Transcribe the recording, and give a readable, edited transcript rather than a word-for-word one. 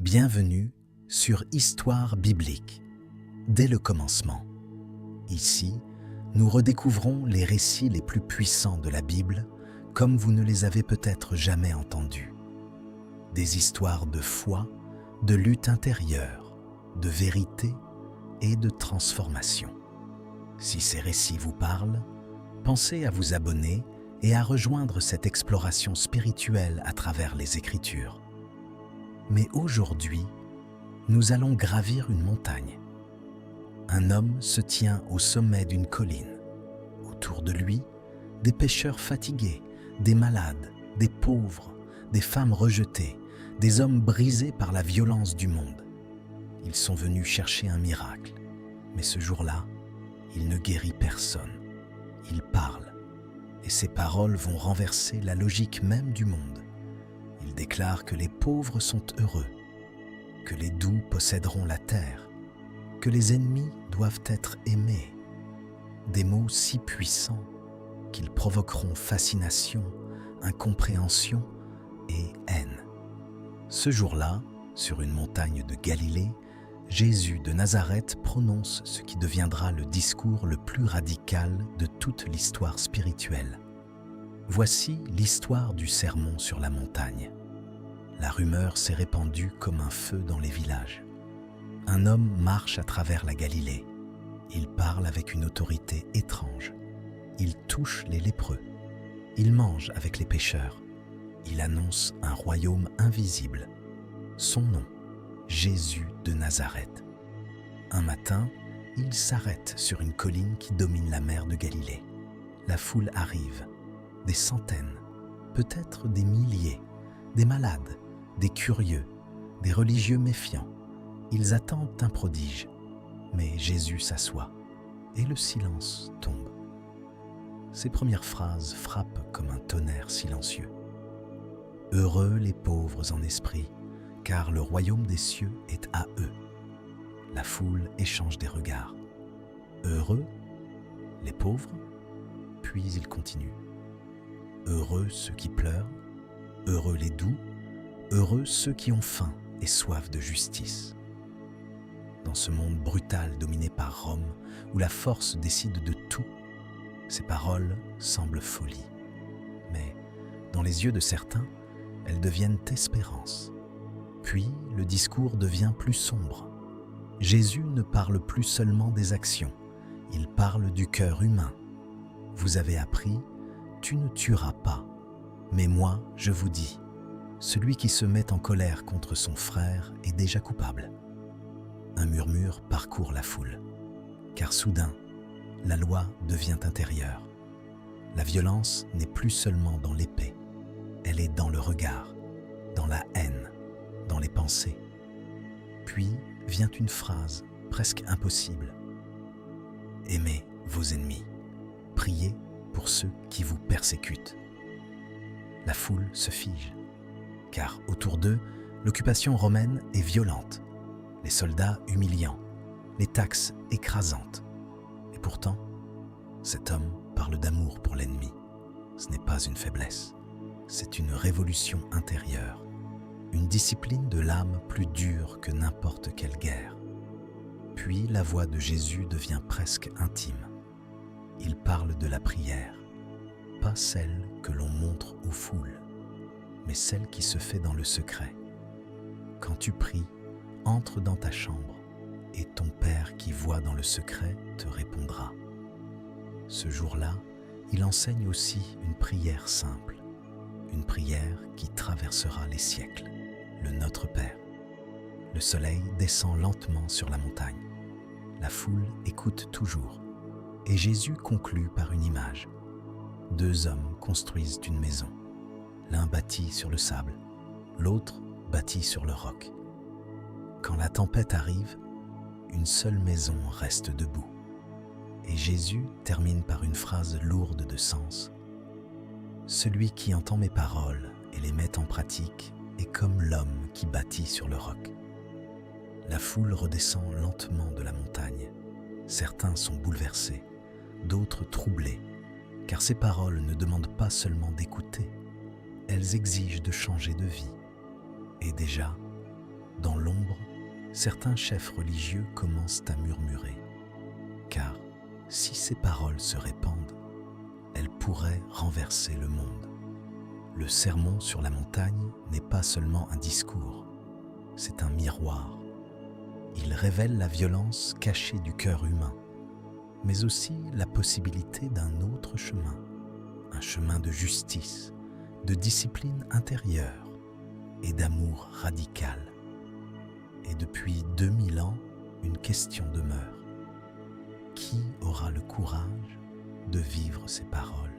Bienvenue sur Histoire biblique, dès le commencement. Ici, nous redécouvrons les récits les plus puissants de la Bible comme vous ne les avez peut-être jamais entendus. Des histoires de foi, de lutte intérieure, de vérité et de transformation. Si ces récits vous parlent, pensez à vous abonner et à rejoindre cette exploration spirituelle à travers les Écritures. Mais aujourd'hui, nous allons gravir une montagne. Un homme se tient au sommet d'une colline. Autour de lui, des pêcheurs fatigués, des malades, des pauvres, des femmes rejetées, des hommes brisés par la violence du monde. Ils sont venus chercher un miracle, mais ce jour-là, il ne guérit personne. Il parle, et ses paroles vont renverser la logique même du monde. Il déclare que les pauvres sont heureux, que les doux posséderont la terre, que les ennemis doivent être aimés. Des mots si puissants qu'ils provoqueront fascination, incompréhension et haine. Ce jour-là, sur une montagne de Galilée, Jésus de Nazareth prononce ce qui deviendra le discours le plus radical de toute l'histoire spirituelle. Voici l'histoire du sermon sur la montagne. La rumeur s'est répandue comme un feu dans les villages. Un homme marche à travers la Galilée. Il parle avec une autorité étrange. Il touche les lépreux. Il mange avec les pécheurs. Il annonce un royaume invisible. Son nom, Jésus de Nazareth. Un matin, il s'arrête sur une colline qui domine la mer de Galilée. La foule arrive. Des centaines, peut-être des milliers, des malades, des curieux, des religieux méfiants. Ils attendent un prodige, mais Jésus s'assoit et le silence tombe. Ses premières phrases frappent comme un tonnerre silencieux. Heureux les pauvres en esprit, car le royaume des cieux est à eux. La foule échange des regards. Heureux les pauvres? Puis il continue. Heureux ceux qui pleurent, heureux les doux, heureux ceux qui ont faim et soif de justice. Dans ce monde brutal dominé par Rome, où la force décide de tout, ces paroles semblent folie. Mais dans les yeux de certains, elles deviennent espérance. Puis le discours devient plus sombre. Jésus ne parle plus seulement des actions, il parle du cœur humain. Vous avez appris, tu ne tueras pas. Mais moi, je vous dis, celui qui se met en colère contre son frère est déjà coupable. Un murmure parcourt la foule, car soudain, la loi devient intérieure. La violence n'est plus seulement dans l'épée, elle est dans le regard, dans la haine, dans les pensées. Puis vient une phrase presque impossible. Aimez vos ennemis, priez pour ceux qui vous persécutent. La foule se fige, car autour d'eux, l'occupation romaine est violente, les soldats humiliants, les taxes écrasantes. Et pourtant, cet homme parle d'amour pour l'ennemi. Ce n'est pas une faiblesse, c'est une révolution intérieure, une discipline de l'âme plus dure que n'importe quelle guerre. Puis la voix de Jésus devient presque intime. Il parle de la prière, pas celle que l'on montre aux foules, mais celle qui se fait dans le secret. Quand tu pries, entre dans ta chambre, et ton Père qui voit dans le secret te répondra. Ce jour-là, il enseigne aussi une prière simple, une prière qui traversera les siècles, le Notre Père. Le soleil descend lentement sur la montagne. La foule écoute toujours. Et Jésus conclut par une image. Deux hommes construisent une maison. L'un bâtit sur le sable, l'autre bâtit sur le roc. Quand la tempête arrive, une seule maison reste debout. Et Jésus termine par une phrase lourde de sens. Celui qui entend mes paroles et les met en pratique est comme l'homme qui bâtit sur le roc. La foule redescend lentement de la montagne. Certains sont bouleversés, d'autres troublés, car ces paroles ne demandent pas seulement d'écouter, elles exigent de changer de vie. Et déjà, dans certains chefs religieux commencent à murmurer, car si ces paroles se répandent, elles pourraient renverser le monde. Le sermon sur la montagne n'est pas seulement un discours, c'est un miroir. Il révèle la violence cachée du cœur humain, mais aussi la possibilité d'un autre chemin, un chemin de justice, de discipline intérieure et d'amour radical. Et depuis 2000 ans, une question demeure. Qui aura le courage de vivre ces paroles ?